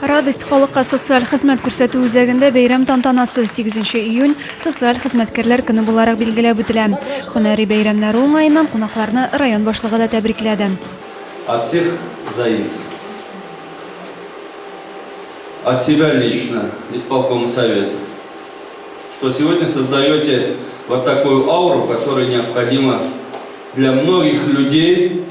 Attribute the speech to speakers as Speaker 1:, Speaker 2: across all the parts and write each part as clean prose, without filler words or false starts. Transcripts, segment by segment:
Speaker 1: Радость халыкка социаль хезмәт күрсәтү үзәгендә бәйрәм тантанасы 8 июнь социаль хезмәткәрләр көне буларак билгеләп үтелә. Һөнәри бәйрәмнәр уңаеннан кунакларны район башлыгы да тәбрикләде.
Speaker 2: От всех заинцев, от себя лично, исполкома совета, что сегодня создаете вот такую ауру, которая необходима для многих людей.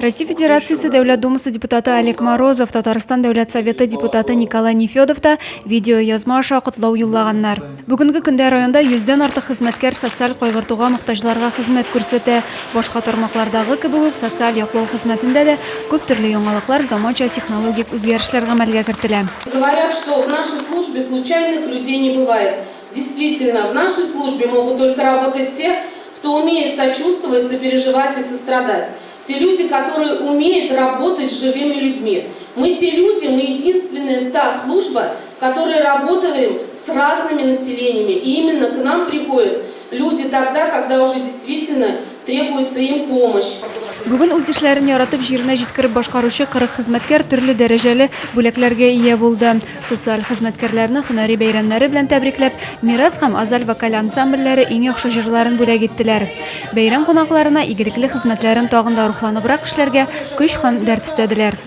Speaker 1: Россия Федерациясы Дәүләт Думасы депутаты Олег Морозов, Татарстан Дәүләт Советы депутаты Николай Нефёдов та видео язма аша котлау юллаганнар. Бүгенге көндә районда 100дән артык хезмәткәр социаль кайгыртуга мохтаҗларга хезмәт күрсәтә. Башка тармаклардагы кебек социаль яклау хезмәтендә дә күп төрле яңалыклар, заманча технологик үзгәрешләр гамәлгә кертелә.
Speaker 3: Говорят, что в нашей службе случайных людей не бывает. Действительно, в нашей службе могут только работать те, кто умеет сочувствовать, сопереживать и сострадать. Те люди, которые умеют работать с живыми людьми. Мы те люди, мы единственная та служба, которая работаем с разными населениями. И именно к нам приходят люди тогда, когда уже действительно требуется им помощь.
Speaker 1: Бүген үз эшләрен яратып җиренә җиткереп башкаручы 40 хезмәткәр төрле дәрәҗәле бүләкләргә ия булды. Социаль хезмәткәрләрне һөнәри бәйрәмнәре белән тәбрикләп, Мирас һәм Азаль вокаль ансамбльләре иң яхшы җырларын бүләк иттеләр. Бәйрәм кунакларына игелекле хезмәтләрен тагын да рухланыбрак эшләргә көч һәм дәрт өстәделәр.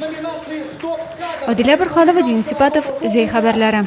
Speaker 1: Адилә Борһанова, Денис Сипатов, Зәй хәбәрләре.